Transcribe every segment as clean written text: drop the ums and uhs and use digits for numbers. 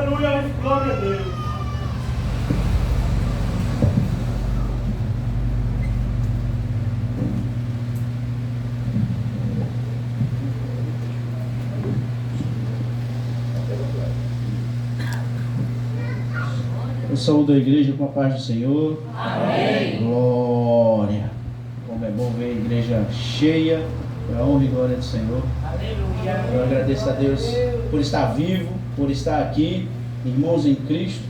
Aleluia, glória a Deus. Eu saúdo a igreja com a paz do Senhor. Amém. Glória. Como é bom ver a igreja cheia. Para a honra e glória do Senhor. Aleluia. Eu agradeço a Deus por estar vivo, por estar aqui, irmãos em Cristo,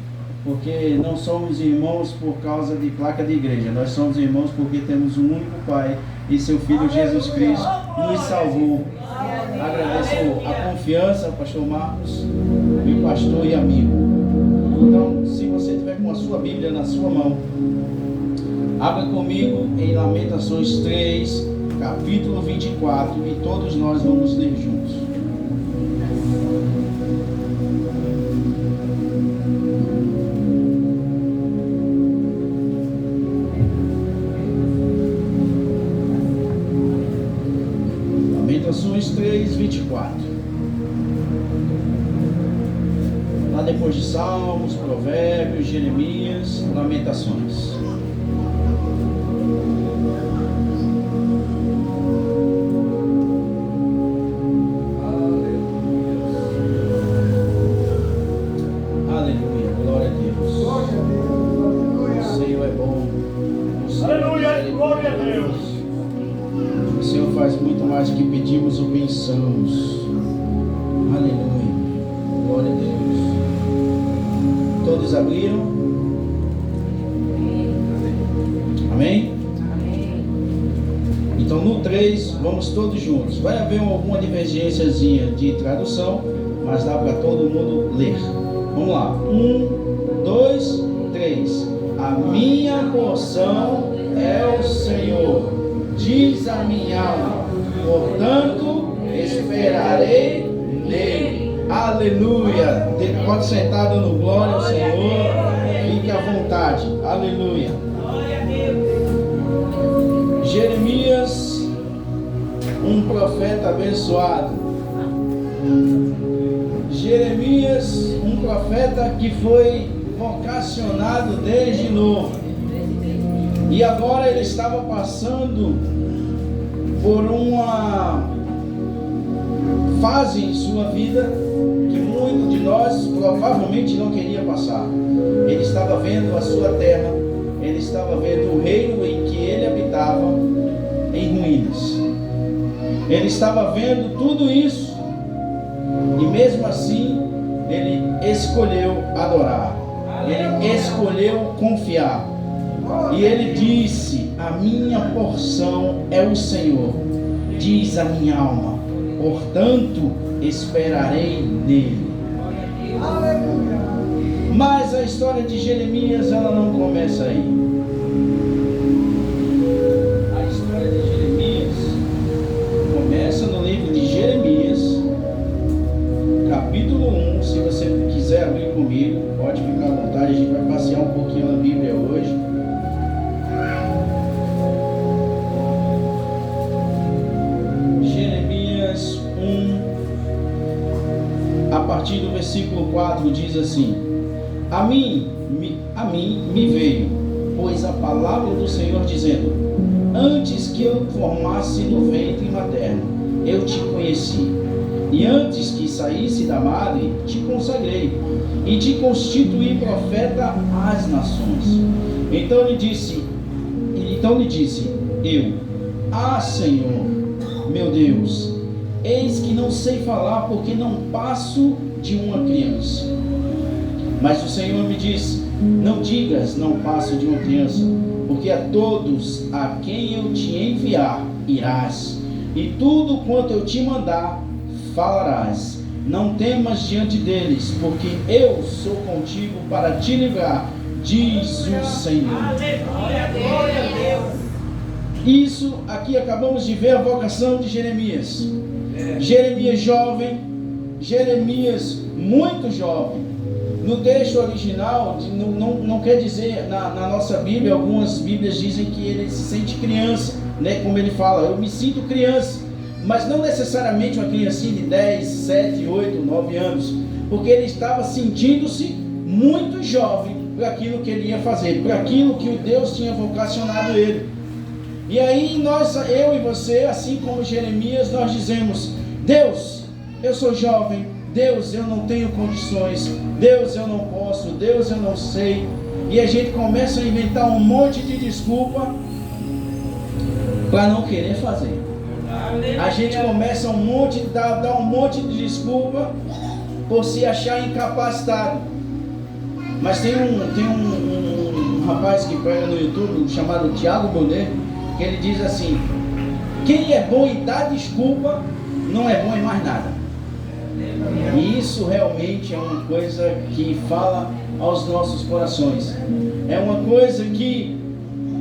porque não somos irmãos por causa de placa de igreja. Nós somos irmãos porque temos um único Pai e seu Filho Jesus Cristo nos salvou. Agradeço a confiança, pastor Marcos, meu pastor e amigo. Então, se você tiver com a sua Bíblia na sua mão, abra comigo em Lamentações 3, capítulo 24, e todos nós vamos ler juntos. Lamentações 3, 24. Lá depois de Salmos, Provérbios, Jeremias, Lamentações. Aleluia, glória a Deus. O Senhor é bom. Aleluia, glória a Deus. O Senhor faz muito mais do que pedimos ou pensamos. Aleluia, glória a Deus. Todos abriram? Amém? Então no 3, vamos todos juntos. Vai haver alguma divergênciazinha de tradução, mas dá para todo mundo ler. Vamos lá. 1, 2, 3. A minha porção é o Senhor, diz a minha alma, portanto esperarei nele. Aleluia. Pode sentar dando glória ao Senhor. Fique à vontade. Aleluia. Jeremias, um profeta abençoado. Jeremias, um profeta que foi vocacionado desde novo. E agora ele estava passando por uma fase em sua vida que muitos de nós provavelmente não queria passar. Ele estava vendo a sua terra, ele estava vendo o reino em que ele habitava em ruínas. Ele estava vendo tudo isso e mesmo assim ele escolheu adorar. Ele escolheu confiar. E ele disse: a minha porção é o Senhor, diz a minha alma, portanto esperarei nele. Mas a história de Jeremias, ela não começa aí. A história de Jeremias começa no livro de Jeremias, capítulo 1. Se você quiser abrir comigo, pode ficar à vontade. A gente vai passear um pouquinho na Bíblia hoje. Jeremias 1, a partir do versículo 4, diz assim: A mim me veio, pois a palavra do Senhor dizendo: antes que eu formasse no ventre materno, eu te conheci, e antes que saísse da madre, te consagrei, e te constituí profeta às nações. Então lhe disse eu: Senhor, meu Deus, eis que não sei falar, porque não passo de uma criança. Mas o Senhor me disse: não digas, não passo de uma criança, porque a todos a quem eu te enviar irás, e tudo quanto eu te mandar falarás. Não temas diante deles, porque eu sou contigo para te livrar, diz o Senhor. Aleluia, glória a Deus. Isso aqui acabamos de ver a vocação de Jeremias. Jeremias jovem, Jeremias muito jovem. No texto original, não quer dizer, na nossa Bíblia, algumas Bíblias dizem que ele se sente criança, né? Como ele fala, eu me sinto criança. mas não necessariamente uma criancinha de 10, 7, 8, 9 anos, porque ele estava sentindo-se muito jovem para aquilo que ele ia fazer, para aquilo que o Deus tinha vocacionado ele. E aí eu e você, assim como Jeremias, nós dizemos: Deus, eu sou jovem, Deus, eu não tenho condições, Deus, eu não posso, Deus, eu não sei. E a gente começa a inventar um monte de desculpa para não querer fazer. A gente começa a dar um monte de desculpa por se achar incapacitado. Mas tem um rapaz que prega no YouTube chamado Thiago Bonet, que ele diz assim: quem é bom em dar desculpa não é bom em mais nada. E isso realmente é uma coisa que fala aos nossos corações. É uma coisa que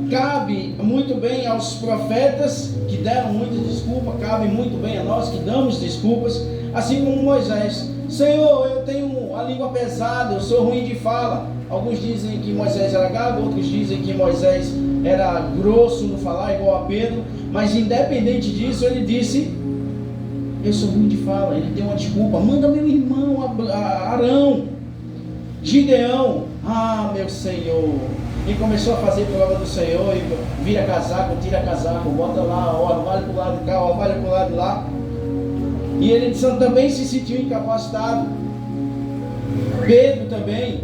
cabe muito bem aos profetas que deram muita desculpa, cabe muito bem a nós que damos desculpas, assim como Moisés. Senhor, eu tenho a língua pesada, eu sou ruim de fala. Alguns dizem que Moisés era gago, outros dizem que Moisés era grosso no falar, igual a Pedro. Mas independente disso, ele disse: eu sou ruim de fala. Ele deu uma desculpa: manda meu irmão Arão. Gideão: ah, meu Senhor. E começou a fazer prova do Senhor, e vira casaco, tira casaco, bota lá, ó, vale para o lado de cá, ó, vale para o lado de lá. E ele também se sentiu incapacitado. Pedro também,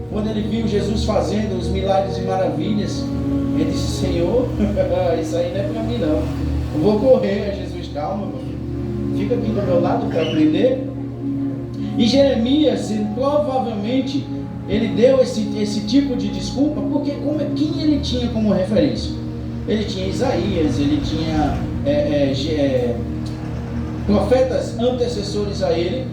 quando ele viu Jesus fazendo os milagres e maravilhas, ele disse: Senhor, isso aí não é para mim não, eu vou correr. Jesus: calma, meu filho, fica aqui do meu lado para aprender. E Jeremias, provavelmente, ele deu esse tipo de desculpa, porque quem ele tinha como referência? Ele tinha Isaías, ele tinha profetas antecessores a ele,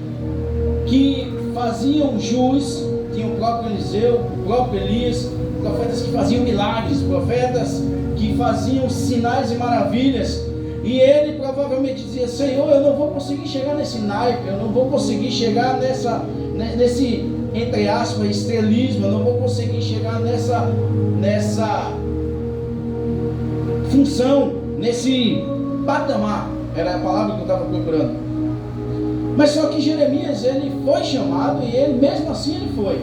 que faziam jus. Tinha o próprio Eliseu, o próprio Elias, profetas que faziam milagres, profetas que faziam sinais e maravilhas. E ele provavelmente dizia: Senhor, eu não vou conseguir chegar nesse naipe, eu não vou conseguir chegar nesse, entre aspas, estrelismo, eu não vou conseguir chegar nessa função, nesse patamar. Era a palavra que eu estava procurando. Mas só que Jeremias, ele foi chamado, e ele mesmo assim ele foi.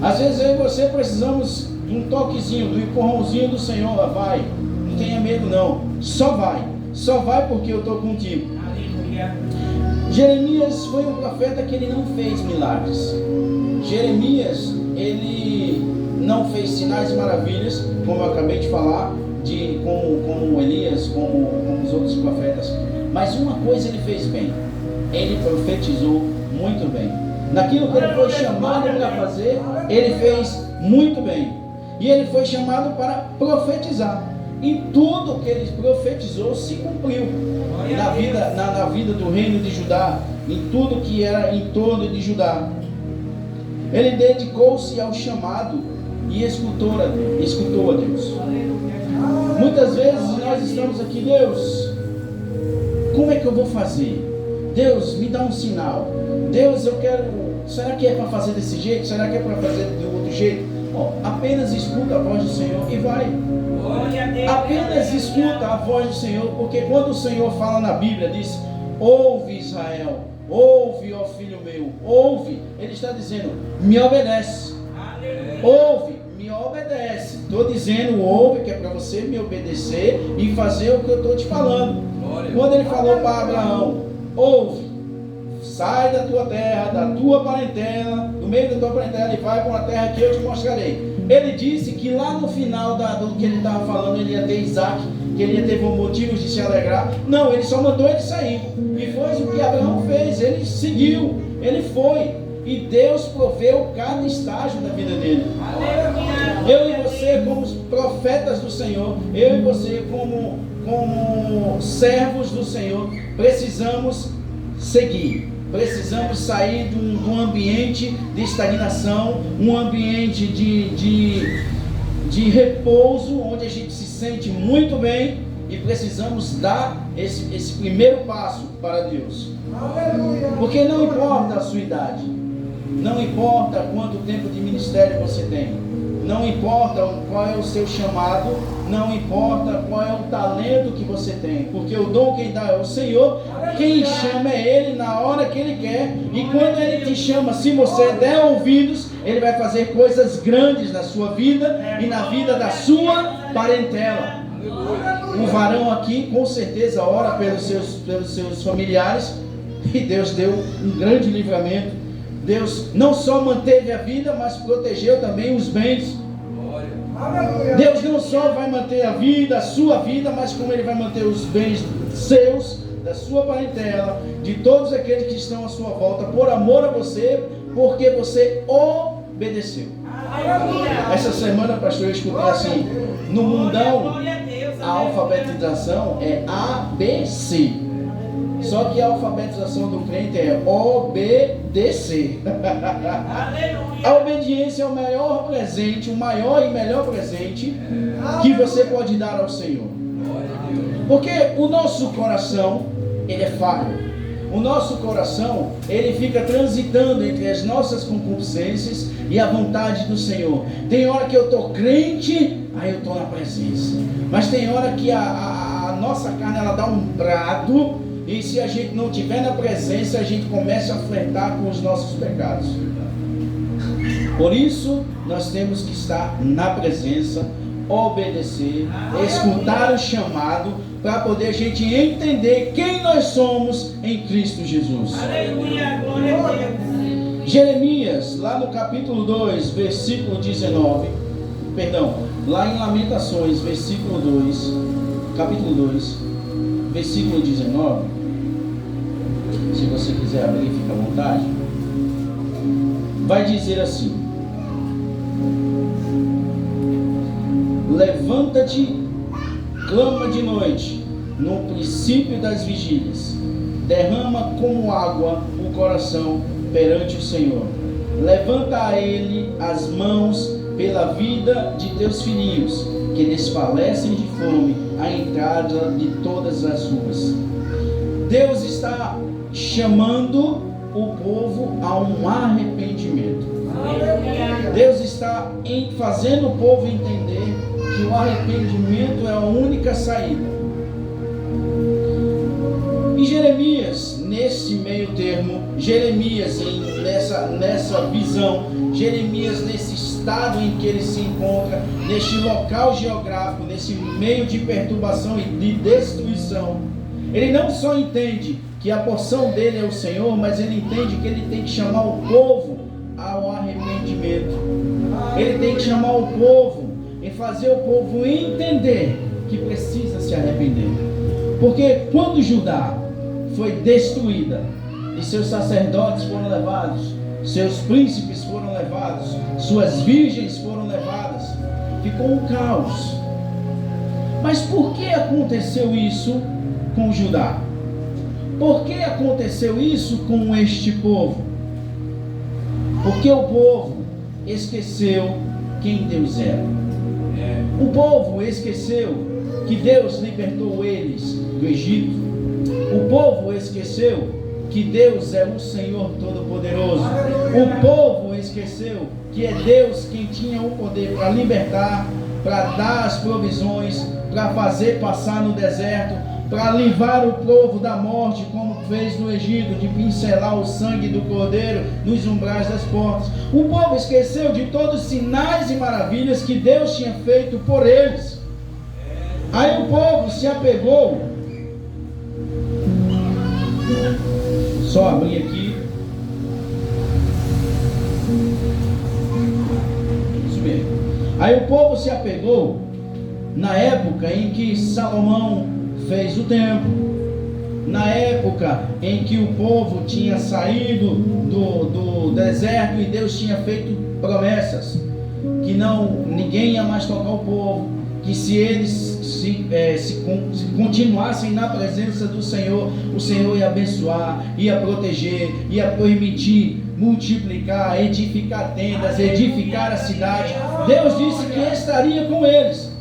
Às vezes eu e você precisamos de um toquezinho, do empurrãozinho do Senhor. Vai, não tenha medo não, só vai porque eu estou contigo. Aleluia. Jeremias foi um profeta que ele não fez milagres. Jeremias, ele não fez sinais e maravilhas, como eu acabei de falar, como Elias, como os outros profetas. Mas uma coisa ele fez bem: ele profetizou muito bem. Naquilo que ele foi chamado para fazer, ele fez muito bem. E ele foi chamado para profetizar. E tudo que ele profetizou se cumpriu na vida do reino de Judá, em tudo que era em torno de Judá. Ele dedicou-se ao chamado e escutou a Deus. Muitas vezes nós estamos aqui: Deus, como é que eu vou fazer? Deus, me dá um sinal. Deus, eu quero. Será que é para fazer desse jeito? Será que é para fazer de outro jeito? Apenas escuta a voz do Senhor e vai. Apenas escuta a voz do Senhor, porque quando o Senhor fala na Bíblia, diz: ouve, Israel, ouve, ó filho meu, ouve. Ele está dizendo: me obedece. Ouve, me obedece. Estou dizendo ouve, que é para você me obedecer e fazer o que eu estou te falando. Quando ele falou para Abraão: ouve, sai da tua terra, da tua parentela, do meio da tua parentela, e vai para uma terra que eu te mostrarei. Ele disse que lá no final do que ele estava falando, ele ia ter Isaac, que ele ia ter motivos de se alegrar. Não, ele só mandou ele sair. E foi o que Abraão fez. Ele seguiu, ele foi. E Deus proveu cada estágio da vida dele. Eu e você, como profetas do Senhor, eu e você, como servos do Senhor, precisamos seguir. Precisamos sair de um ambiente de estagnação, um ambiente de repouso, onde a gente se sente muito bem, e precisamos dar esse primeiro passo para Deus. Porque não importa a sua idade, não importa quanto tempo de ministério você tem, não importa qual é o seu chamado, não importa qual é o talento que você tem, porque o dom quem dá é o Senhor, quem chama é Ele na hora que Ele quer, e quando Ele te chama, se você der ouvidos, Ele vai fazer coisas grandes na sua vida e na vida da sua parentela. O varão aqui com certeza ora pelos seus familiares, e Deus deu um grande livramento. Deus não só manteve a vida, mas protegeu também os bens. Deus não só vai manter a vida, a sua vida, mas como Ele vai manter os bens seus, da sua parentela, de todos aqueles que estão à sua volta, por amor a você, porque você obedeceu. Essa semana, pastor, eu escutei assim: no mundão, a alfabetização é ABC, só que a alfabetização do crente é obedecer. A obediência é o maior presente, o maior e melhor presente que você pode dar ao Senhor. Porque o nosso coração, ele é falho. O nosso coração, ele fica transitando entre as nossas concupiscências e a vontade do Senhor. Tem hora que eu estou crente, aí eu estou na presença. Mas tem hora que a nossa carne, ela dá um brado, e se a gente não estiver na presença, a gente começa a flertar com os nossos pecados. Por isso, nós temos que estar na presença, obedecer, escutar o chamado, para poder a gente entender quem nós somos em Cristo Jesus. Aleluia, glória a Deus. Jeremias, lá no capítulo 2, versículo 19, lá em Lamentações, versículo 2, capítulo 2, versículo 19, se você quiser abrir, fica à vontade, vai dizer assim: levanta-te, clama de noite, no princípio das vigílias, derrama como água o coração perante o Senhor, levanta a Ele as mãos pela vida de teus filhinhos, que desfalecem de fome à entrada de todas as ruas. Deus está chamando o povo a um arrependimento. Deus está fazendo o povo entender que o arrependimento é a única saída. E Jeremias, nesse meio termo, Jeremias nessa visão, Jeremias nesse estado em que ele se encontra, neste local geográfico, nesse meio de perturbação e de destruição, ele não só entende que a porção dele é o Senhor, mas ele entende que ele tem que chamar o povo ao arrependimento. Ele tem que chamar o povo e fazer o povo entender que precisa se arrepender. Porque quando Judá foi destruída e seus sacerdotes foram levados, seus príncipes foram levados, suas virgens foram levadas, ficou um caos. Mas por que aconteceu isso com Judá? Por que aconteceu isso com este povo? Porque o povo esqueceu quem Deus era. O povo esqueceu que Deus libertou eles do Egito. O povo esqueceu que Deus é o Senhor Todo-Poderoso. O povo esqueceu que é Deus quem tinha o poder para libertar, para dar as provisões, para fazer passar no deserto, para livrar o povo da morte, como fez no Egito, de pincelar o sangue do cordeiro nos umbrais das portas. O povo esqueceu de todos os sinais e maravilhas que Deus tinha feito por eles. Aí o povo se apegou. Só abrir aqui. Isso mesmo. Aí o povo se apegou na época em que Salomão fez o templo, na época em que o povo tinha saído do deserto e Deus tinha feito promessas que ninguém ia mais tocar o povo, que se eles se continuassem na presença do Senhor, o Senhor ia abençoar, ia proteger, ia permitir multiplicar, edificar tendas, edificar a cidade. Deus disse que estaria com eles.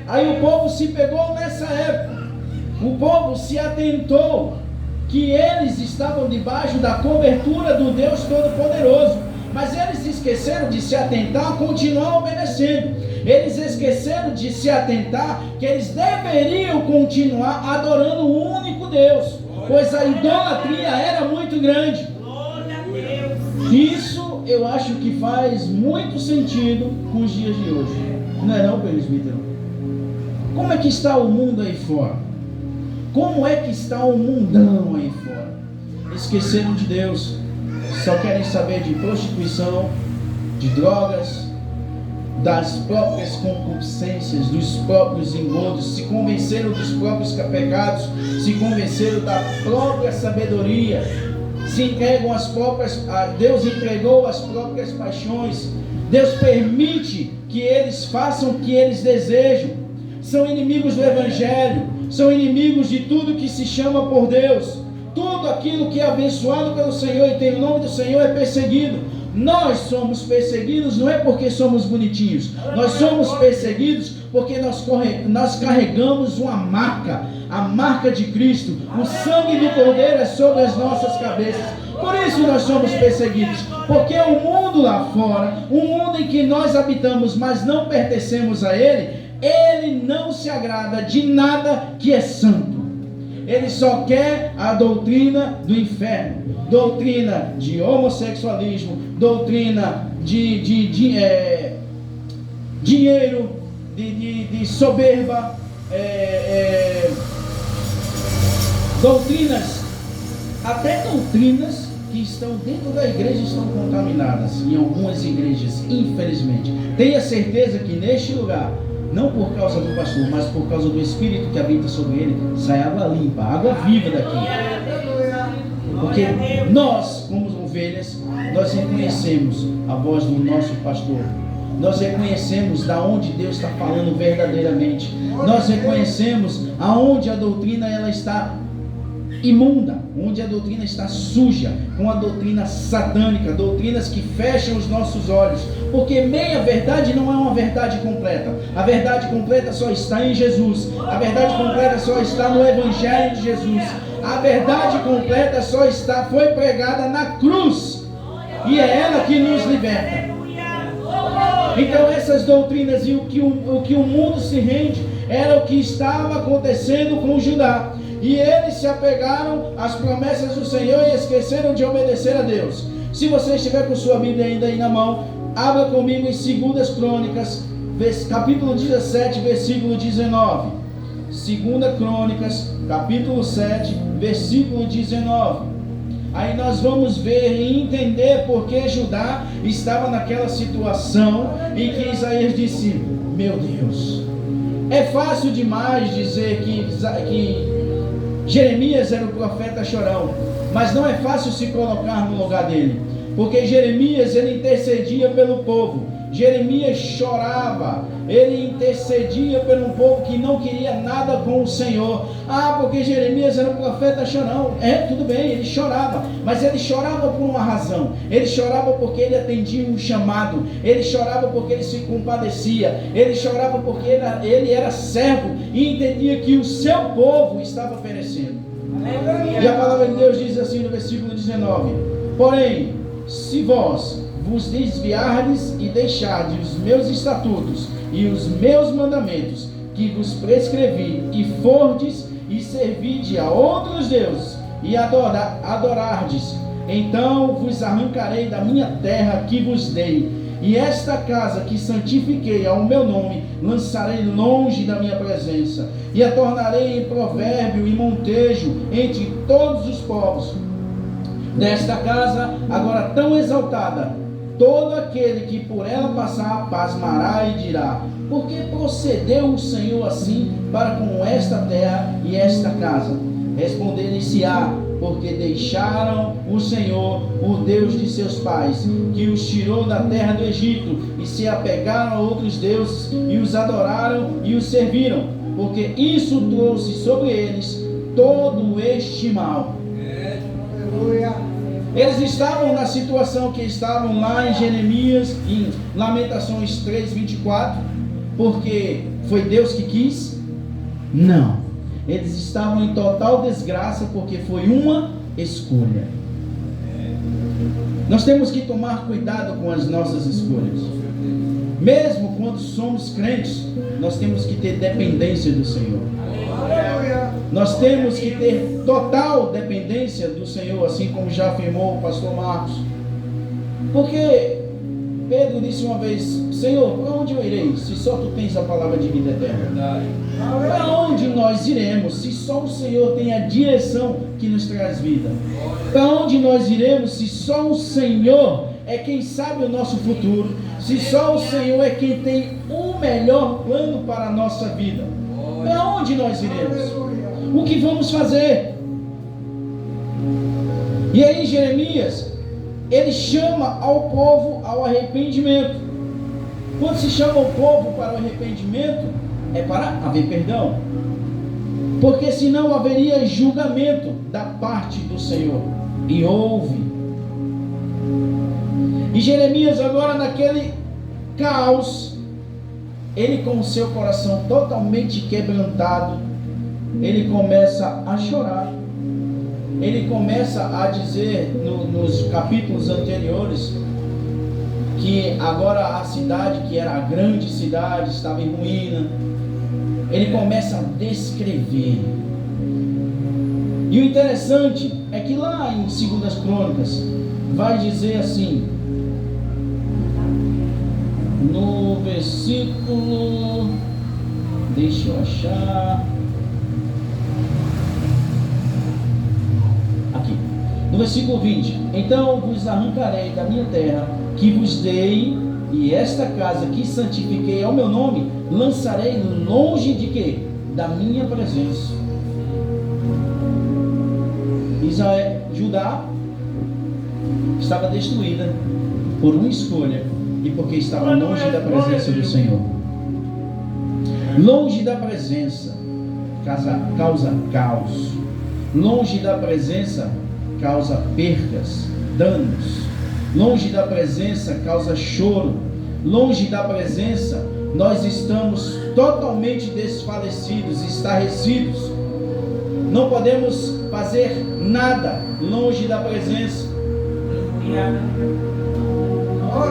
Aí o povo se pegou nessa época. O povo se atentou que eles estavam debaixo da cobertura do Deus Todo-Poderoso, mas eles esqueceram de se atentar a continuar obedecendo. Eles esqueceram de se atentar que eles deveriam continuar adorando o único Deus, pois a idolatria era muito grande. Glória a Deus. Isso eu acho que faz muito sentido com os dias de hoje. Não é não, presbítero? Como é que está o mundo aí fora? Como é que está o mundão aí fora? Esqueceram de Deus. Só querem saber de prostituição, de drogas, das próprias concupiscências, dos próprios engodos. Se convenceram dos próprios pecados, se convenceram da própria sabedoria, se entregam às próprias... Deus entregou as próprias paixões. Deus permite que eles façam o que eles desejam. São inimigos do Evangelho, são inimigos de tudo que se chama por Deus. Tudo aquilo que é abençoado pelo Senhor e tem o nome do Senhor é perseguido. Nós somos perseguidos não é porque somos bonitinhos. Nós somos perseguidos porque nós carregamos uma marca, a marca de Cristo. O sangue do Cordeiro é sobre as nossas cabeças. Por isso nós somos perseguidos. Porque o mundo lá fora, o mundo em que nós habitamos, mas não pertencemos a ele, ele não se agrada de nada que é santo. Ele só quer a doutrina do inferno, doutrina de homossexualismo, doutrina de dinheiro, de soberba, doutrinas, até doutrinas que estão dentro da igreja estão contaminadas, em algumas igrejas, infelizmente. Tenha certeza que neste lugar, não por causa do pastor, mas por causa do Espírito que habita sobre ele, sai água limpa, água viva daqui. Porque nós, como ovelhas, nós reconhecemos a voz do nosso pastor. Nós reconhecemos da onde Deus está falando verdadeiramente. Nós reconhecemos aonde a doutrina ela está imunda, onde a doutrina está suja, com a doutrina satânica, doutrinas que fecham os nossos olhos, porque meia verdade não é uma verdade completa. A verdade completa só está em Jesus. A verdade completa só está no Evangelho de Jesus. A verdade completa só foi pregada na cruz, e é ela que nos liberta. Então essas doutrinas e o que o mundo se rende era o que estava acontecendo com Judá. E eles se apegaram às promessas do Senhor e esqueceram de obedecer a Deus. Se você estiver com sua Bíblia ainda aí na mão, abra comigo em 2 Crônicas, capítulo 17, versículo 19. 2 Crônicas, capítulo 7, versículo 19. Aí nós vamos ver e entender porque Judá estava naquela situação em que Isaías disse: meu Deus, é fácil demais dizer que Jeremias era o profeta chorão, mas não é fácil se colocar no lugar dele, porque Jeremias ele intercedia pelo povo. Jeremias chorava, ele intercedia por um povo que não queria nada com o Senhor. Porque Jeremias era um profeta chorão. Tudo bem, ele chorava, mas ele chorava por uma razão. Ele chorava porque ele atendia um chamado. Ele chorava porque ele se compadecia. Ele chorava porque ele era servo e entendia que o seu povo estava perecendo. E a palavra de Deus diz assim no versículo 19: porém, se vós vos desviardes e deixardes os meus estatutos e os meus mandamentos que vos prescrevi, e fordes e servide a outros deuses e adorardes, então vos arrancarei da minha terra que vos dei, e esta casa que santifiquei ao meu nome lançarei longe da minha presença, e a tornarei em provérbio e montejo entre todos os povos. Desta casa agora tão exaltada, todo aquele que por ela passar pasmará e dirá: por que procedeu o Senhor assim para com esta terra e esta casa? Responder-lhe-se-á: porque deixaram o Senhor, o Deus de seus pais, que os tirou da terra do Egito, e se apegaram a outros deuses, e os adoraram e os serviram, porque isso trouxe sobre eles todo este mal. Eles estavam na situação que estavam lá em Jeremias, em Lamentações 3:24, porque foi Deus que quis? Não. Eles estavam em total desgraça porque foi uma escolha. Nós temos que tomar cuidado com as nossas escolhas. Mesmo quando somos crentes, nós temos que ter dependência do Senhor. Nós temos que ter total dependência do Senhor, assim como já afirmou o pastor Marcos. Porque Pedro disse uma vez: Senhor, para onde eu irei, se só tu tens a palavra de vida eterna? Para onde nós iremos, se só o Senhor tem a direção que nos traz vida? Para onde nós iremos, se só o Senhor é quem sabe o nosso futuro, se só o Senhor é quem tem o melhor plano para a nossa vida? Para onde nós iremos? O que vamos fazer? E aí Jeremias, ele chama ao povo ao arrependimento. Quando se chama o povo para o arrependimento, é para haver perdão, porque senão haveria julgamento da parte do Senhor. E houve. E Jeremias agora, naquele caos, ele com o seu coração totalmente quebrantado, ele começa a chorar. Ele começa a dizer nos capítulos anteriores que agora a cidade, que era a grande cidade, estava em ruína. Ele começa a descrever. E o interessante é que lá em 2 Crônicas vai dizer assim, no versículo, deixa eu achar, aqui, no versículo 20: então vos arrancarei da minha terra que vos dei, e esta casa que santifiquei ao meu nome, lançarei longe de quê? Da minha presença. Judá estava destruída por uma escolha e porque estava longe da presença do Senhor. Longe da presença causa caos. Longe da presença causa percas, danos. Longe da presença causa choro. Longe da presença nós estamos totalmente desfalecidos, estarrecidos. Não podemos fazer nada longe da presença.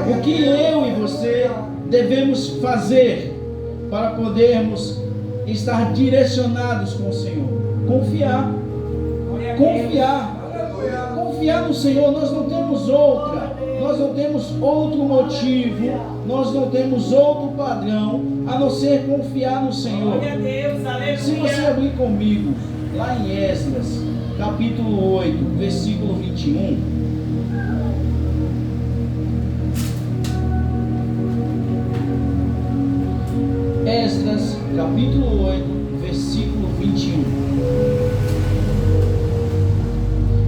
O que eu e você devemos fazer para podermos estar direcionados com o Senhor? Confiar. Confiar no Senhor. Nós não temos outra. Nós não temos outro motivo, nós não temos outro padrão a não ser confiar no Senhor. Se você abrir comigo lá em Esdras, capítulo 8, versículo 21. Esdras, capítulo 8, versículo 21.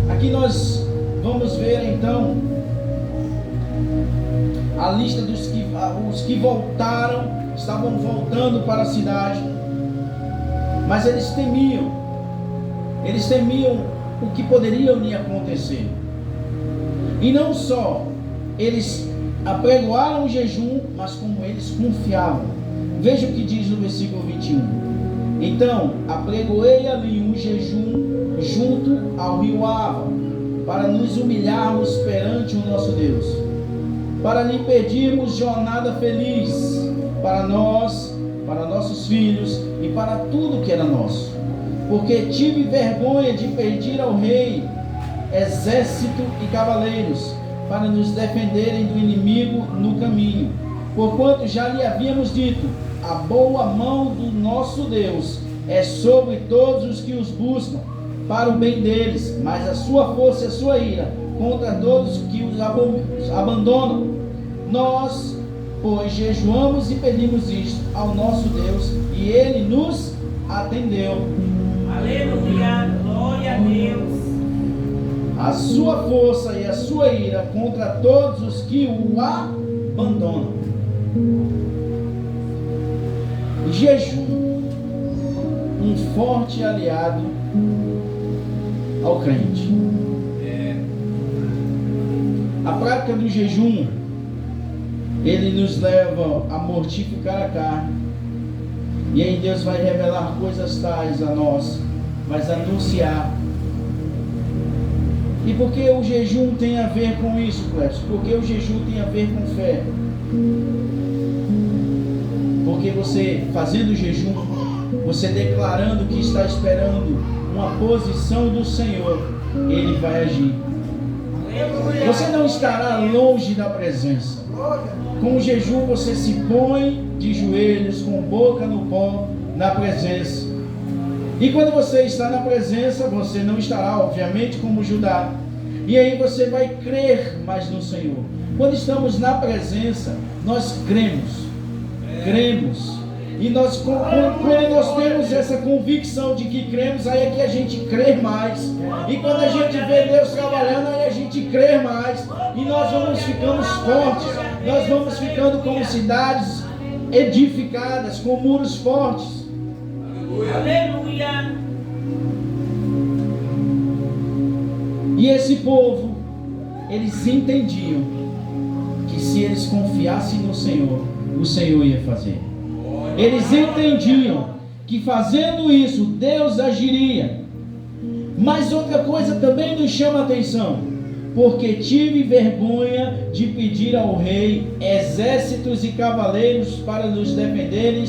Aqui nós vamos ver então a lista dos que voltaram, estavam voltando para a cidade, mas eles temiam o que poderia lhe acontecer. E não só eles apregoaram o jejum, mas como eles confiavam. Veja o que diz no versículo 21. Então apregoei ali um jejum junto ao rio Ava, para nos humilharmos perante o nosso Deus, para lhe pedirmos jornada feliz para nós, para nossos filhos e para tudo que era nosso, porque tive vergonha de pedir ao rei exército e cavaleiros para nos defenderem do inimigo no caminho, porquanto já lhe havíamos dito: a boa mão do nosso Deus é sobre todos os que os buscam, para o bem deles, mas a sua força e a sua ira contra todos que os abandonam. Nós, pois, jejuamos e pedimos isto ao nosso Deus, e Ele nos atendeu. Aleluia, glória a Deus. A sua força e a sua ira contra todos os que o abandonam. Jejum, um forte aliado ao crente. A prática do jejum, ele nos leva a mortificar a carne, e aí Deus vai revelar coisas tais a nós, vai anunciar. E por que o jejum tem a ver com isso, Clécio? Porque o jejum tem a ver com fé. Porque você fazendo jejum, você declarando que está esperando uma posição do Senhor, Ele vai agir. Você não estará longe da presença. Com o jejum você se põe de joelhos, com boca no pó, na presença. E quando você está na presença, você não estará, obviamente, como Judá. E aí você vai crer mais no Senhor. Quando estamos na presença, nós cremos. E nós, quando nós temos essa convicção de que cremos, aí é que a gente crê mais. E quando a gente vê Deus trabalhando, aí a gente crê mais. E nós vamos ficando fortes. Nós vamos ficando como cidades edificadas, com muros fortes. Aleluia. E esse povo, eles entendiam que se eles confiassem no Senhor, o Senhor ia fazer. Eles entendiam que fazendo isso, Deus agiria. Mas outra coisa também nos chama a atenção, porque tive vergonha de pedir ao rei exércitos e cavaleiros para nos defenderem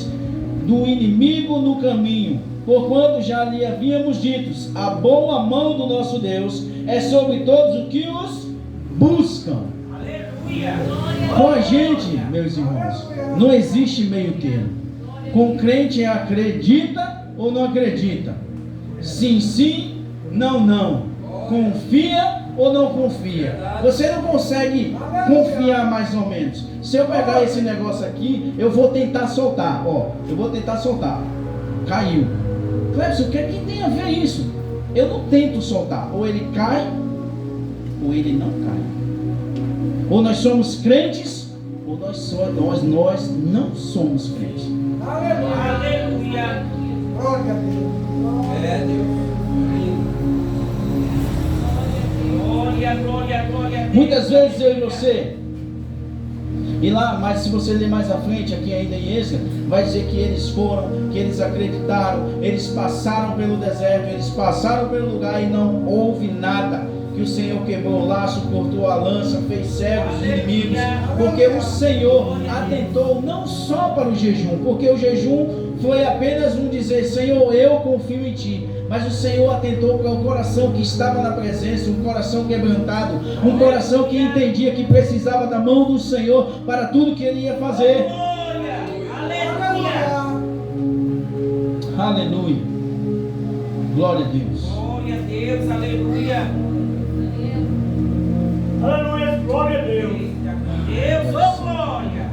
do inimigo no caminho, porquanto já lhe havíamos dito: a boa mão do nosso Deus é sobre todos os que os buscam. Aleluia. Com a gente, meus irmãos, não existe meio termo. Com o crente é acredita ou não acredita, sim, sim, não, não, confia ou não confia. Você não consegue confiar mais ou menos. Se eu pegar esse negócio aqui, eu vou tentar soltar. Eu vou tentar soltar. Caiu. Clebson, o que é que tem a ver isso? Eu não tento soltar. Ou ele cai, ou ele não cai. Ou nós somos crentes, ou nós não somos crentes. Aleluia. Glória a Deus. É Deus. Glória. Muitas vezes eu e você, e lá, mas se você ler mais à frente, aqui ainda em Êxodo, vai dizer que eles foram, que eles acreditaram, eles passaram pelo deserto, eles passaram pelo lugar e não houve nada. Que o Senhor quebrou o laço, cortou a lança, fez cegos os inimigos, porque o Senhor atentou não só para o jejum, porque o jejum foi apenas um dizer: Senhor, eu confio em Ti. Mas o Senhor atentou para o coração que estava na presença, um coração quebrantado, um coração que entendia que precisava da mão do Senhor para tudo que Ele ia fazer. Aleluia. Glória a Deus. Glória a Deus, aleluia. Aleluia, glória a Deus. Deus, oh glória.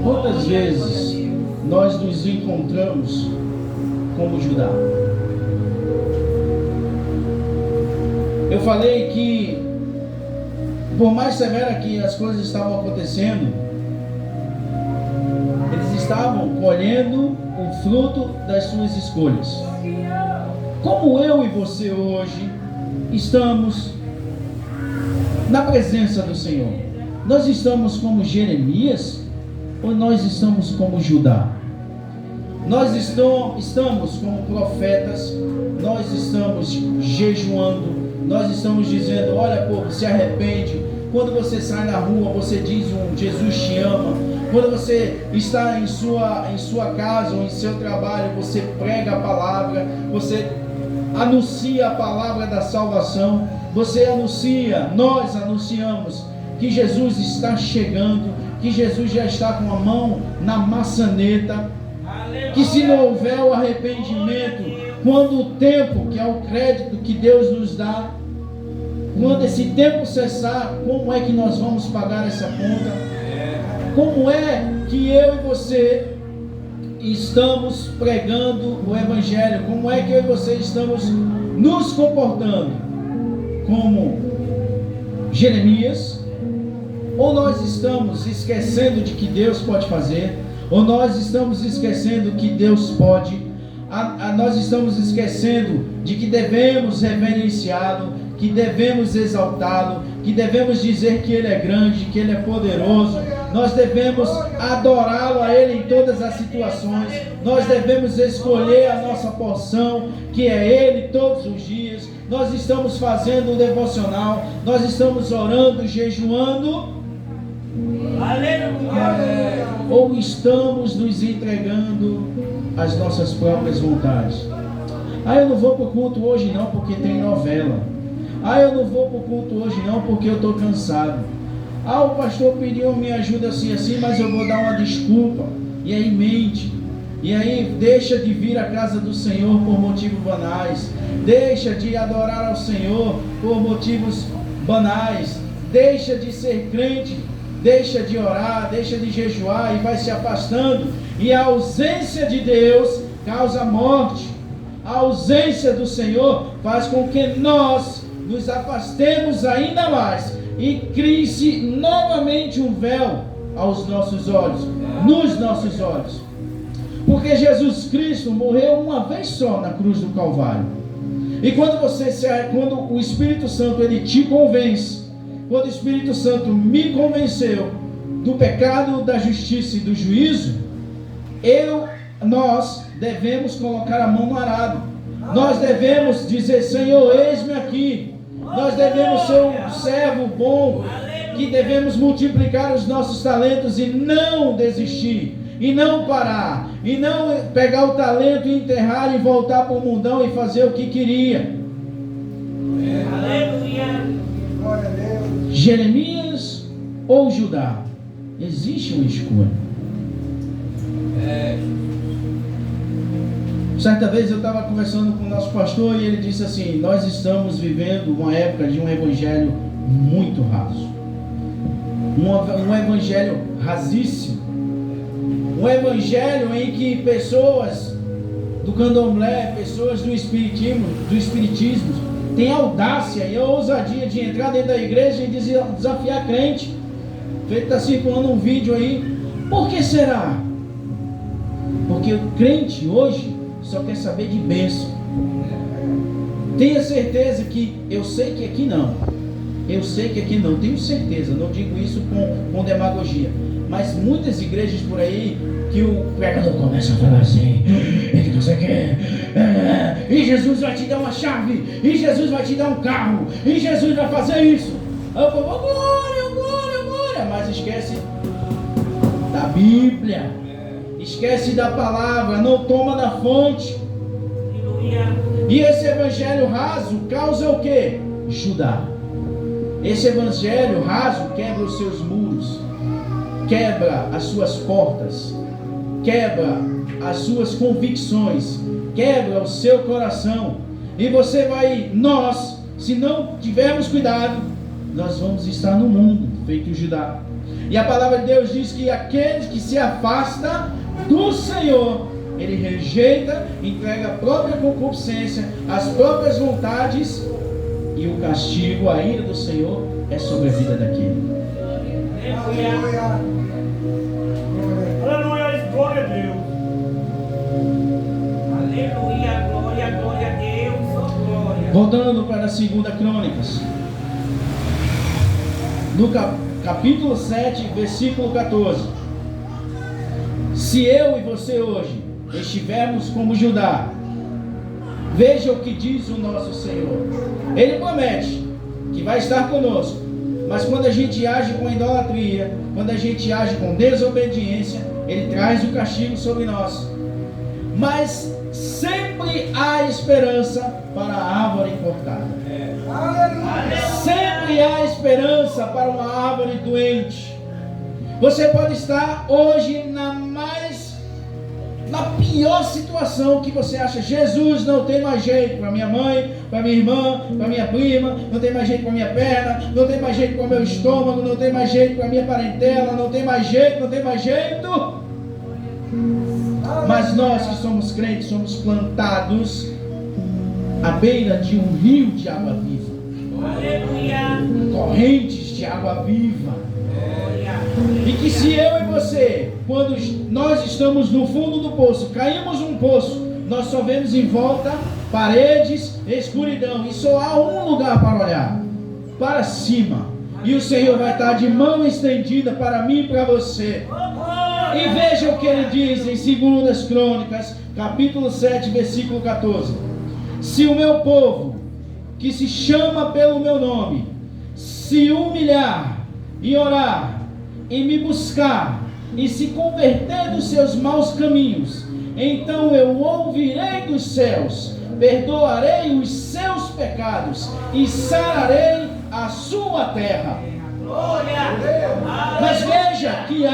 Quantas vezes nós nos encontramos como Judá? Eu falei que, por mais severa que as coisas estavam acontecendo, eles estavam colhendo o fruto das suas escolhas. Como eu e você hoje estamos na presença do Senhor? Nós estamos como Jeremias ou nós estamos como Judá? Nós estamos como profetas, nós estamos jejuando, nós estamos dizendo: olha, povo, se arrepende. Quando você sai na rua, você diz um Jesus te ama. Quando você está em sua casa ou em seu trabalho, você prega a palavra, você anuncia a palavra da salvação, você anuncia, nós anunciamos que Jesus está chegando, que Jesus já está com a mão na maçaneta, que se não houver o arrependimento, quando o tempo, que é o crédito que Deus nos dá, quando esse tempo cessar, como é que nós vamos pagar essa conta? Como é que eu e você estamos pregando o Evangelho? Como é que eu e você estamos nos comportando? Como Jeremias? Ou nós estamos esquecendo de que Deus pode fazer? Ou nós estamos esquecendo que Deus pode? Nós estamos esquecendo de que devemos reverenciá-lo, que devemos exaltá-lo, que devemos dizer que Ele é grande, que Ele é poderoso. Nós devemos adorá-lo a Ele em todas as situações. Nós devemos escolher a nossa porção, que é Ele, todos os dias. Nós estamos fazendo o devocional, nós estamos orando, jejuando. Aleluia. Ou estamos nos entregando às nossas próprias vontades? Eu não vou para o culto hoje não porque tem novela. Eu não vou para o culto hoje não porque eu estou cansado. O pastor pediu minha ajuda assim, mas eu vou dar uma desculpa. E aí mente. E aí deixa de vir à casa do Senhor por motivos banais. Deixa de adorar ao Senhor por motivos banais. Deixa de ser crente. Deixa de orar, deixa de jejuar e vai se afastando. E a ausência de Deus causa morte. A ausência do Senhor faz com que nós nos afastemos ainda mais e crie-se novamente um véu aos nossos olhos, nos nossos olhos. Porque Jesus Cristo morreu uma vez só na cruz do Calvário. E quando o Espírito Santo ele te convence, quando o Espírito Santo me convenceu do pecado, da justiça e do juízo, nós devemos colocar a mão no arado. Nós devemos dizer: Senhor, eis-me aqui. Nós devemos ser um servo bom, que devemos multiplicar os nossos talentos e não desistir, e não parar, e não pegar o talento e enterrar e voltar para o mundão e fazer o que queria. Aleluia. Glória a Deus. Jeremias ou Judá? Existe uma escolha. Certa vez eu estava conversando com o nosso pastor e ele disse assim: nós estamos vivendo uma época de um evangelho muito raso, um evangelho rasíssimo, um evangelho em que pessoas do candomblé, pessoas do espiritismo têm audácia e a ousadia de entrar dentro da igreja e desafiar crente. Feito está circulando um vídeo aí. Por que será? Porque o crente hoje só quer saber de bênção. Tenha certeza que eu sei que aqui não. Eu sei que aqui não, tenho certeza, não digo isso com demagogia. Mas muitas igrejas por aí que o pregador começa a falar assim: é que você quer, e Jesus vai te dar uma chave, e Jesus vai te dar um carro, e Jesus vai fazer isso. Eu falo: glória, glória, glória. Mas esquece da Bíblia, esquece da palavra, não toma da fonte. E esse evangelho raso causa o que? Judá. Esse evangelho raso quebra os seus muros, quebra as suas portas, quebra as suas convicções, quebra o seu coração. E nós, se não tivermos cuidado, nós vamos estar no mundo, feito o Judá. E a palavra de Deus diz que aqueles que se afastam do Senhor, ele rejeita, entrega a própria concupiscência, as próprias vontades, e o castigo, a ira do Senhor é sobre a vida daquele. Aleluia. Aleluia, glória a Deus. Aleluia, glória, glória a Deus, oh glória. Voltando para a 2 Crônicas, no capítulo 7, versículo 14. Se eu e você hoje estivermos como Judá, veja o que diz o nosso Senhor. Ele promete que vai estar conosco, mas quando a gente age com idolatria, quando a gente age com desobediência, ele traz o castigo sobre nós. Mas sempre há esperança para a árvore cortada. Sempre há esperança para uma árvore doente. Você pode estar hoje na pior situação que você acha: Jesus, não tem mais jeito para minha mãe, para minha irmã, para minha prima, não tem mais jeito para minha perna, não tem mais jeito para o meu estômago, não tem mais jeito para minha parentela, não tem mais jeito, não tem mais jeito. Mas nós que somos crentes, somos plantados à beira de um rio de água viva. Aleluia. Correntes de água viva. E que se eu e você, quando nós estamos no fundo do poço, caímos num poço, nós só vemos em volta paredes, escuridão, e só há um lugar para olhar: para cima. E o Senhor vai estar de mão estendida para mim e para você. E veja o que ele diz em 2 Crônicas, capítulo 7, versículo 14. Se o meu povo, que se chama pelo meu nome, se humilhar e orar e me buscar, e se converter dos seus maus caminhos, então eu ouvirei dos céus, perdoarei os seus pecados e sararei a sua terra. Mas veja que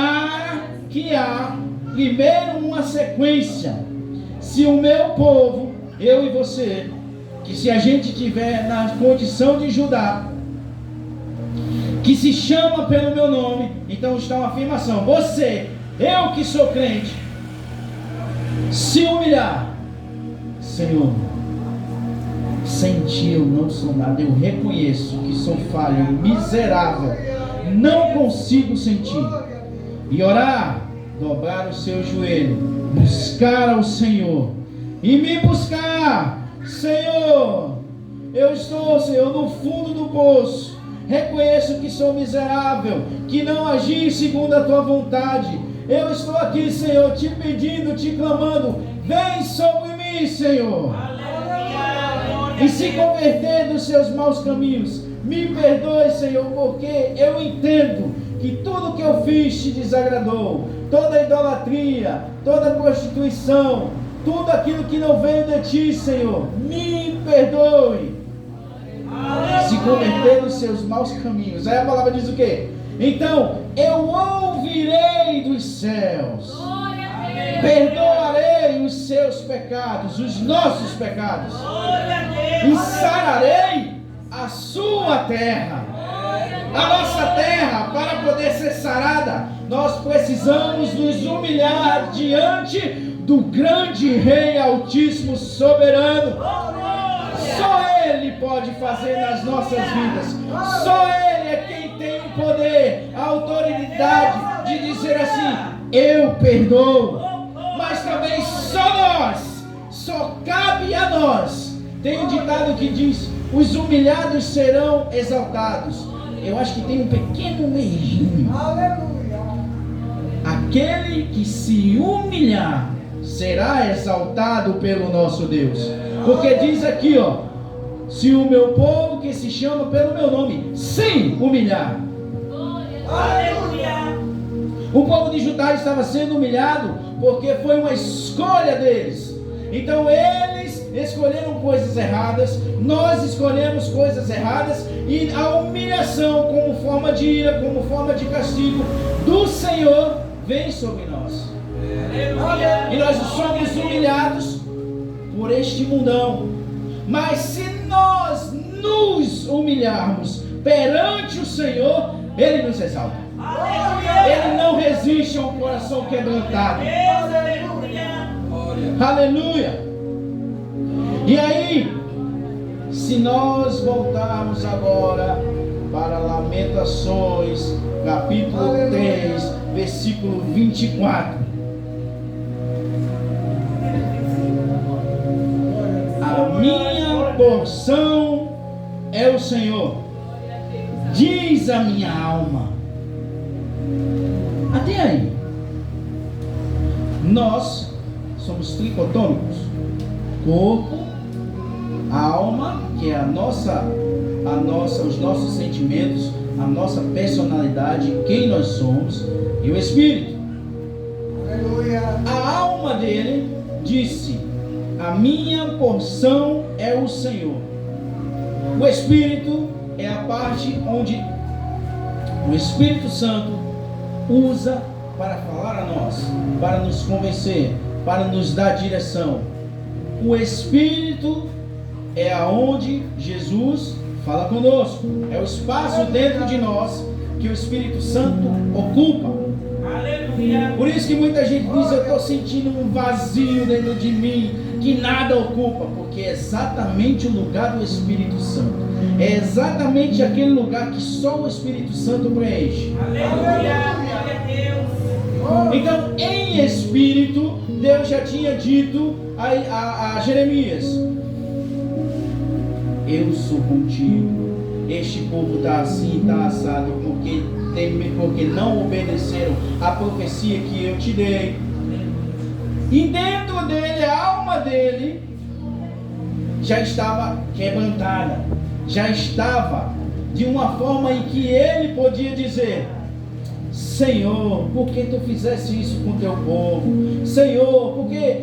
há primeiro uma sequência. Se o meu povo, eu e você, que se a gente tiver na condição de Judá, que se chama pelo meu nome, então está uma afirmação: você, eu que sou crente, se humilhar, Senhor, sem ti eu não sou nada, eu reconheço que sou falho, miserável, não consigo sentir, e orar, dobrar o seu joelho, buscar ao Senhor, e me buscar, Senhor, eu estou, Senhor, no fundo do poço, reconheço que sou miserável, que não agi segundo a tua vontade, eu estou aqui, Senhor, te pedindo, te clamando, vem sobre mim, Senhor, e se converter dos seus maus caminhos, me perdoe, Senhor, porque eu entendo que tudo que eu fiz te desagradou, toda idolatria, toda prostituição, tudo aquilo que não veio de ti, Senhor, me perdoe. Se converter dos seus maus caminhos, aí a palavra diz o quê? Então eu ouvirei dos céus, perdoarei os seus pecados, os nossos pecados, e sararei a sua terra. A nossa terra, para poder ser sarada, nós precisamos nos humilhar diante do grande Rei Altíssimo Soberano. Só Ele pode fazer nas nossas vidas. Só Ele é quem tem o poder, a autoridade de dizer assim: eu perdoo. Mas também só cabe a nós. Tem um ditado que diz: os humilhados serão exaltados. Eu acho que tem um pequeno errinho. Aleluia. Aquele que se humilhar será exaltado pelo nosso Deus. Porque diz aqui, ó: se o meu povo que se chama pelo meu nome se humilhar. Aleluia. O povo de Judá estava sendo humilhado porque foi uma escolha deles. Então eles escolheram coisas erradas, nós escolhemos coisas erradas, e a humilhação como forma de ira, como forma de castigo do Senhor vem sobre nós. Aleluia. E nós somos humilhados por este mundão. Mas se nós nos humilharmos perante o Senhor, Ele nos exalta. Aleluia. Ele não resiste a um coração quebrantado. Aleluia. Aleluia. E aí, se nós voltarmos agora para Lamentações, capítulo 3, versículo 24. A minha porção é o Senhor, diz a minha alma. Até aí, nós somos tricotômicos: corpo, alma, que é os nossos sentimentos, a nossa personalidade, quem nós somos, e o espírito. Aleluia. A alma dele disse: a minha porção é o Senhor. O espírito é a parte onde o Espírito Santo usa para falar a nós, para nos convencer, para nos dar direção. O Espírito é aonde Jesus fala conosco. É o espaço dentro de nós que o Espírito Santo ocupa. Aleluia. Por isso que muita gente diz: eu estou sentindo um vazio dentro de mim, que nada ocupa. Porque é exatamente o lugar do Espírito Santo. É exatamente aquele lugar que só o Espírito Santo preenche. Aleluia. Glória a Deus. Então, em espírito, Deus já tinha dito a Jeremias: eu sou contigo. Este povo está assim, está assado, porque não obedeceram a profecia que eu te dei. E dentro dele, a alma dele já estava quebrantada, já estava de uma forma em que ele podia dizer: Senhor, por que tu fizeste isso com teu povo? Senhor, porque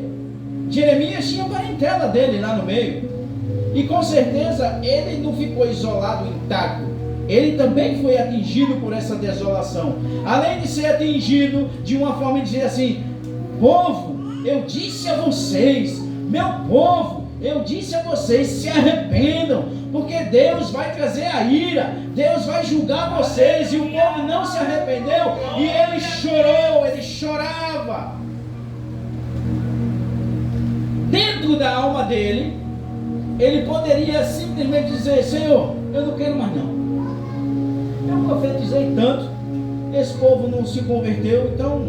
Jeremias tinha parentela dele lá no meio. E com certeza ele não ficou isolado, intacto. Ele também foi atingido por essa desolação. Além de ser atingido de uma forma de dizer assim: povo, eu disse a vocês, meu povo, eu disse a vocês, se arrependam, porque Deus vai trazer a ira, Deus vai julgar vocês. E o povo não se arrependeu, e ele chorou, ele chorava. Dentro da alma dele, ele poderia simplesmente dizer: Senhor, eu não quero mais não. Eu profetizei tanto, esse povo não se converteu, então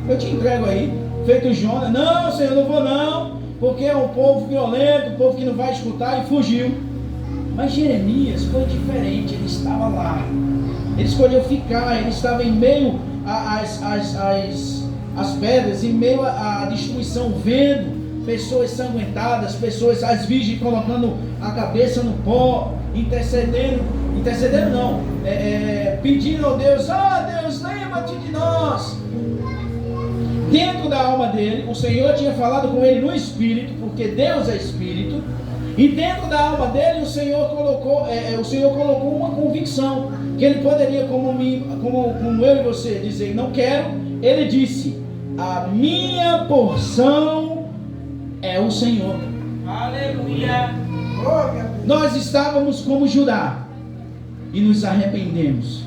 eu te entrego aí, feito Jonas. Não, Senhor, não vou não, porque é um povo violento, um povo que não vai escutar, e fugiu. Mas Jeremias foi diferente, ele estava lá, ele escolheu ficar, ele estava em meio às pedras, em meio à destruição, vendo pessoas sanguentadas, pessoas, as virgens colocando a cabeça no pó, intercedendo não, pedindo ao Deus: Deus, lembra-te de nós. Dentro da alma dele, o Senhor tinha falado com ele no Espírito, porque Deus é Espírito, e dentro da alma dele o Senhor colocou uma convicção, que ele poderia, como eu e você, dizer: não quero. Ele disse: a minha porção é o Senhor. Aleluia. Nós estávamos como Judá e nos arrependemos.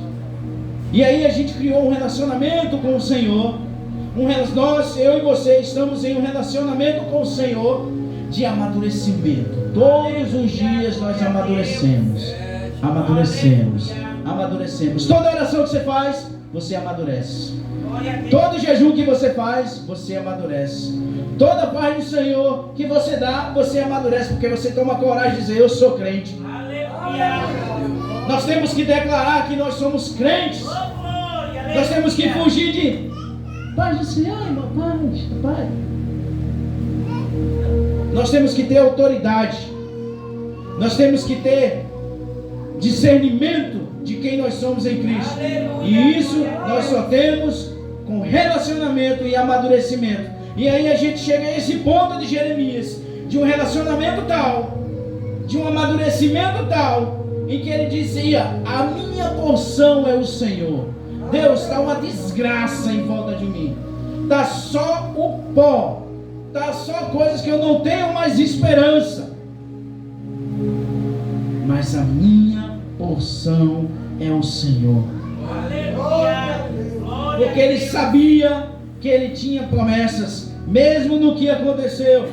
E aí a gente criou um relacionamento com o Senhor. Nós, eu e você, estamos em um relacionamento com o Senhor de amadurecimento. Todos os dias nós amadurecemos. Toda oração que você faz, você amadurece. Todo jejum que você faz, você amadurece. Toda paz do Senhor que você dá, você amadurece, porque você toma coragem de dizer: eu sou crente. Nós temos que declarar que nós somos crentes. Nós temos que fugir de paz do Senhor, irmão, paz. Nós temos que ter autoridade. Nós temos que ter discernimento de quem nós somos em Cristo. E isso nós só temos com relacionamento e amadurecimento. E aí a gente chega a esse ponto de Jeremias, de um relacionamento tal, de um amadurecimento tal, em que ele dizia: a minha porção é o Senhor. Deus, está uma desgraça em volta de mim, está só o pó, está só coisas que eu não tenho mais esperança, mas a minha porção é o Senhor. Porque ele sabia que ele tinha promessas, mesmo no que aconteceu.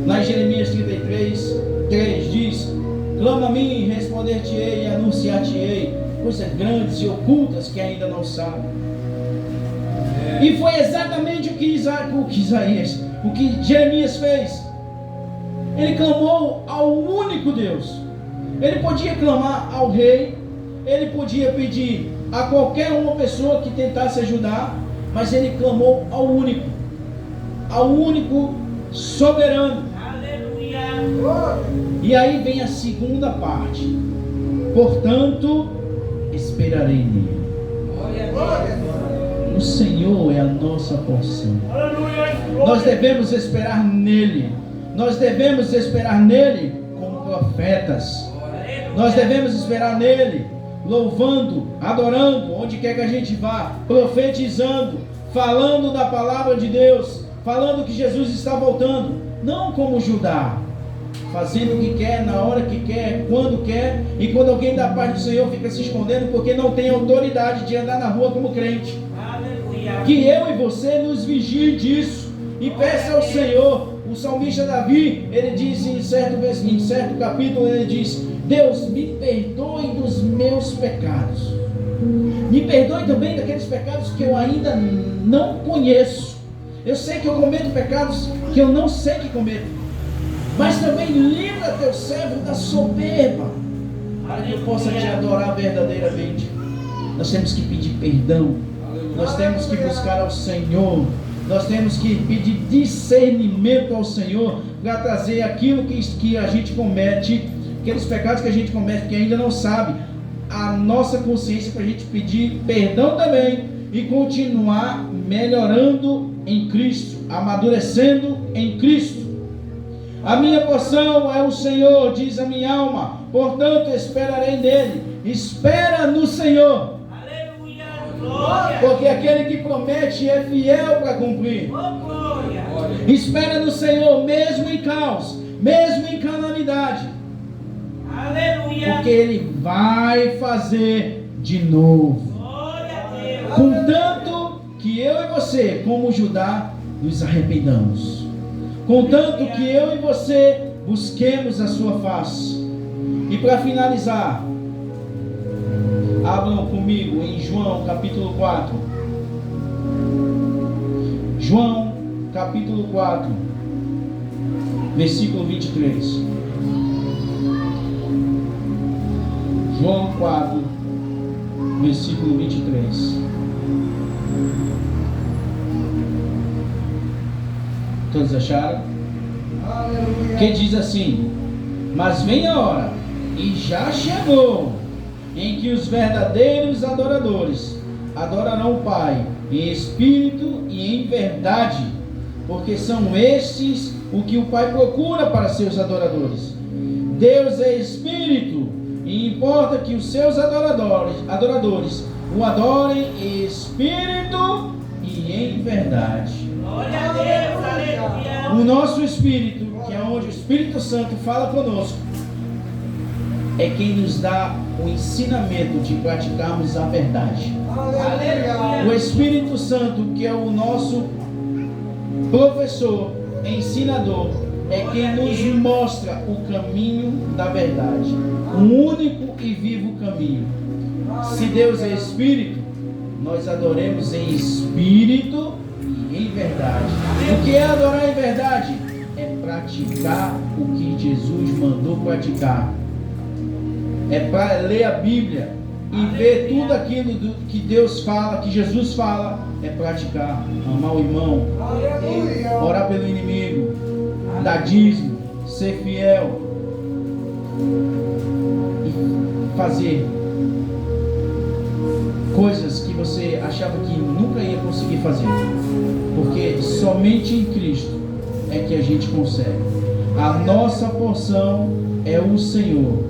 Lá em Jeremias 33:3 diz: clama a mim, responder-te-ei e anunciar-te-ei coisas grandes e ocultas que ainda não sabem. E foi exatamente o que Jeremias fez. Ele clamou ao único Deus. Ele podia clamar ao rei, ele podia pedir a qualquer uma pessoa que tentasse ajudar, mas ele clamou ao único soberano. Aleluia. E aí vem a segunda parte: portanto, esperarei nele. O Senhor é a nossa porção. Nós devemos esperar nele. Nós devemos esperar nele como profetas. Nós devemos esperar nele, louvando, adorando, onde quer que a gente vá, profetizando, falando da palavra de Deus, falando que Jesus está voltando, não como Judá, fazendo o que quer, na hora que quer, quando quer, e quando alguém da paz do Senhor fica se escondendo porque não tem autoridade de andar na rua como crente. Aleluia. Que eu e você nos vigie disso e peça ao Senhor. O salmista Davi, ele diz em certo capítulo, ele diz: Deus, me perdoe dos meus pecados, me perdoe também daqueles pecados que eu ainda não conheço. Eu sei que eu cometo pecados que eu não sei que cometo, mas também livra teu servo da soberba, para que eu possa te adorar verdadeiramente. Nós temos que pedir perdão, nós temos que buscar ao Senhor, nós temos que pedir discernimento ao Senhor para trazer aquilo que a gente comete aqueles pecados que a gente comete que ainda não sabe, a nossa consciência para a gente pedir perdão também e continuar melhorando em Cristo, amadurecendo em Cristo. A minha porção é o Senhor, diz a minha alma, portanto esperarei nele. Espera no Senhor. Aleluia, glória. Porque aquele que promete é fiel para cumprir. Oh, glória. Espera no Senhor, mesmo em caos, mesmo em calamidade. Aleluia. Porque Ele vai fazer de novo. Glória a Deus. Contanto que eu e você, como Judá, nos arrependamos. Contanto que eu e você busquemos a sua face. E para finalizar, abram comigo em João capítulo 4. João capítulo 4, versículo 23. João 4, versículo 23. Todos acharam? Aleluia. Que diz assim: mas vem a hora, e já chegou, em que os verdadeiros adoradores adorarão o Pai em espírito e em verdade, porque são estes o que o Pai procura para seus adoradores. Deus é espírito, e importa que os seus adoradores o adorem em espírito e em verdade. Glória a Deus, aleluia. O nosso espírito, que é onde o Espírito Santo fala conosco, é quem nos dá o ensinamento de praticarmos a verdade. Aleluia. O Espírito Santo, que é o nosso professor, ensinador, é quem nos mostra o caminho da verdade, o único e vivo caminho. Se Deus é Espírito, nós adoremos em espírito e em verdade. O que é adorar em verdade? É praticar o que Jesus mandou praticar. É para ler a Bíblia e ver tudo aquilo que Deus fala, que Jesus fala, é praticar. Amar o irmão, Aleluia. orar pelo inimigo, dar dízimo, ser fiel e fazer coisas que você achava que nunca ia conseguir fazer, porque somente em Cristo é que a gente consegue. A nossa porção é o Senhor.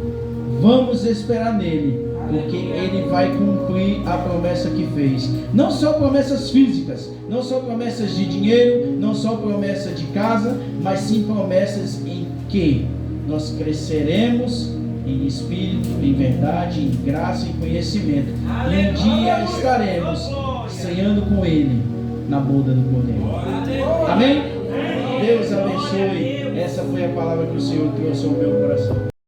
Vamos esperar nele, porque ele vai cumprir a promessa que fez. Não só promessas físicas, não só promessas de dinheiro, não só promessas de casa, mas sim promessas em que nós cresceremos em espírito, em verdade, em graça e conhecimento. E um dia estaremos ceando com ele na boda do Cordeiro. Amém? Deus abençoe. Essa foi a palavra que o Senhor trouxe ao meu coração.